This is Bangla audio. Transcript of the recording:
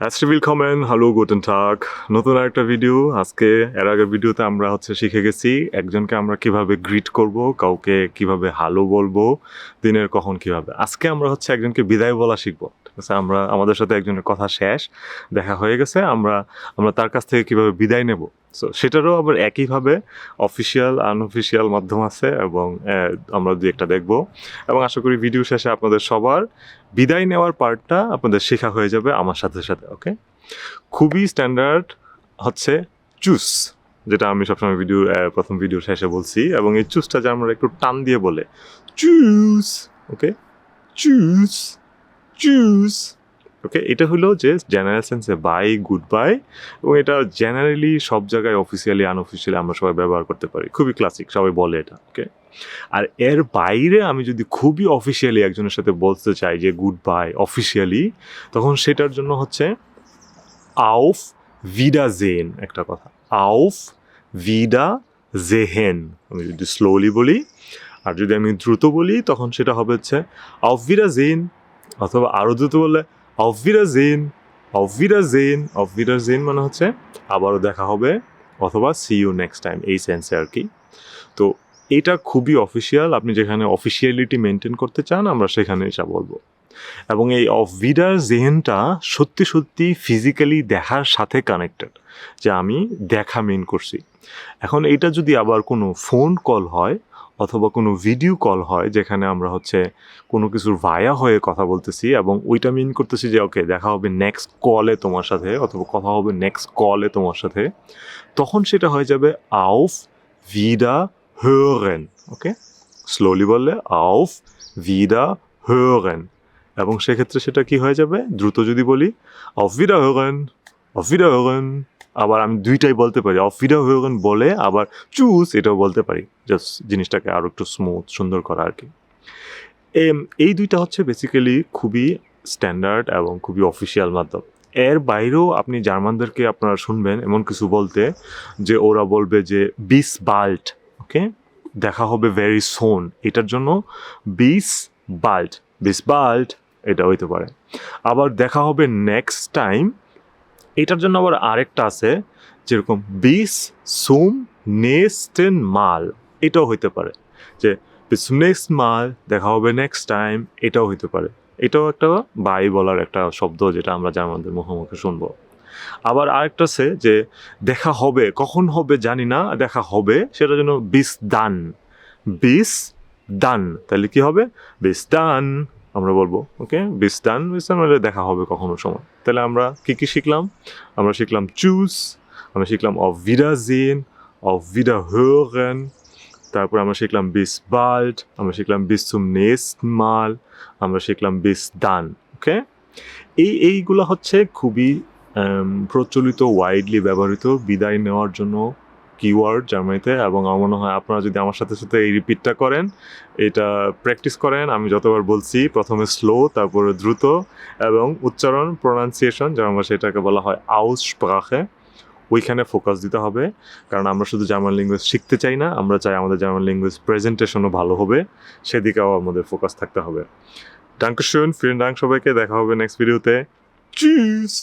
Herzlich willkommen, hallo, guten Tag. নতুন আরেকটা ভিডিও। আজকে এর আগের ভিডিওতে আমরা শিখে গেছি একজনকে আমরা কিভাবে গ্রিট করব, কাউকে কিভাবে হ্যালো বলবো, দিনের কখন কিভাবে। আজকে আমরা একজনকে বিদায় বলা শিখবো। ঠিক আছে, আমাদের সাথে একজনের কথা শেষ, দেখা হয়ে গেছে, আমরা তার কাছ থেকে কিভাবে বিদায় নেব। সো সেটারও আবার একইভাবে অফিসিয়াল আনঅফিসিয়াল মাধ্যম আছে এবং আমরা দুই একটা দেখবো এবং আশা করি ভিডিও শেষে আপনাদের সবার বিদায় নেওয়ার পার্টটা আপনাদের শেখা হয়ে যাবে আমার সাথে সাথে। ওকে, খুবই স্ট্যান্ডার্ড হচ্ছে চুস, যেটা আমি সবসময় প্রথম ভিডিও শেষে বলছি, এবং এই চুসটা যে আমরা একটু টান দিয়ে বলে চুস। ওকে, চুস চুস। ওকে, এটা হলো যে জেনারেল সেন্সে বাই, গুড বাই, এবং এটা জেনারেলি সব জায়গায় অফিসিয়ালি আনঅফিসিয়ালি আমরা সবাই ব্যবহার করতে পারি, খুবই ক্লাসিক, সবাই বলে এটা। ওকে, আর এর বাইরে আমি যদি খুবই অফিসিয়ালি একজনের সাথে বলতে চাই যে গুড বাই অফিসিয়ালি, তখন সেটার জন্য আউফ ভিডাজেন একটা কথা, আউফ ভিডাজেহেন। আমি যদি স্লোলি বলি আর যদি আমি দ্রুত বলি তখন সেটা হবে আউফ ভিডাজেন, অথবা আরও দ্রুত বললে আউফ ভিডাজেন। আউফ ভিডাজেন, আউফ ভিডাজেন মানে আবারও দেখা হবে, অথবা সি ইউ নেক্সট টাইম, এই সেন্সে আর কি। তো এটা খুবই অফিসিয়াল, আপনি যেখানে অফিসিয়ালিটি মেনটেন করতে চান আমরা সেখানে এসে বলবো। এবং এই অফ ভিডার জেহেনটা সত্যি সত্যি ফিজিক্যালি দেখার সাথে কানেক্টেড, যে আমি দেখা মেন করছি। এখন এটা যদি আবার কোনো ফোন কল হয় অথবা কোনো ভিডিও কল হয়, যেখানে আমরা কোনো কিছুর ভায়া হয়ে কথা বলতেছি এবং ওইটা মিন করতেছি যে ওকে দেখা হবে নেক্সট কলে তোমার সাথে, অথবা কথা হবে নেক্সট কলে তোমার সাথে, তখন সেটা হয়ে যাবে আউফ ভিডা hören। ওকে, স্লোলি বললে আউফ ভিডা hören, এবং সেক্ষেত্রে সেটা কি হয়ে যাবে, দ্রুত যদি বলি auf Wiederhören, auf Wiederhören। আবার আমি দুইটাই বলতে পারি, auf Wiederhören বলে আবার চুজ এটাও বলতে পারি, জাস্ট জিনিসটাকে আরও একটু স্মুথ সুন্দর করা আর কি। এই দুইটা বেসিক্যালি খুবই স্ট্যান্ডার্ড এবং খুবই অফিসিয়াল মাধ্যম। এর বাইরেও আপনি জার্মানদেরকে আপনারা শুনবেন এমন কিছু বলতে, যে ওরা বলবে যে বিস বাল্ট। ওকে, দেখা হবে ভেরি সোন, এটার জন্য বিস বাল্ট, বিস বাল্ট এটা হইতে পারে। আবার দেখা হবে নেক্সট টাইম, এটার জন্য আবার আরেকটা আছে, যেরকম বিস সুম নেক্সটেন মাল, এটাও হইতে পারে, যে বিস সুম নেক্সট মাল, দেখা হবে নেক্সট টাইম, এটাও হইতে পারে। এটাও একটা বাই বলার একটা শব্দ, যেটা আমরা জার্মানদের মুখোমুখি শুনবো। আবার আরেকটা আছে যে দেখা হবে, কখন হবে জানি না, দেখা হবে, সেটার জন্য বিস দান, বিস দান, তাহলে কি হবে, বিস দান আমরা বলবো। ওকে, বিস দান, বিস দান মানে দেখা হবে কখনো সময়। তাহলে আমরা কি শিখলাম, আমরা শিখলাম চুজ, আমরা শিখলাম অফ ভিডারজেন, অফ ভিডারহören, তারপর আমরা শিখলাম বিস বাল্ড, আমরা শিখলাম বিস zum nächsten Mal, আমরা শিখলাম বিস দান। ওকে, এইগুলো খুবই প্রচলিত, ওয়াইডলি ব্যবহৃত বিদায় নেওয়ার জন্য কিওয়ার্ড জার্মানিতে। এবং আমার মনে হয় আপনারা যদি আমার সাথে সাথে এই রিপিটটা করেন, এটা প্র্যাকটিস করেন, আমি যতবার বলছি প্রথমে স্লো, তারপরে দ্রুত, এবং উচ্চারণ প্রোনাউন্সিয়েশন যেমন সেটাকে বলা হয় আউসস্প্রাখে, ওইখানে ফোকাস দিতে হবে। কারণ আমরা শুধু জার্মান ল্যাঙ্গুয়েজ শিখতে চাই না, আমরা চাই আমাদের জার্মান ল্যাঙ্গুয়েজ প্রেজেন্টেশনও ভালো হবে, সেদিকেও আমাদের ফোকাস থাকতে হবে। Dankeschön, vielen Dank সবাইকে, দেখা হবে নেক্সট ভিডিওতে। Tschüss!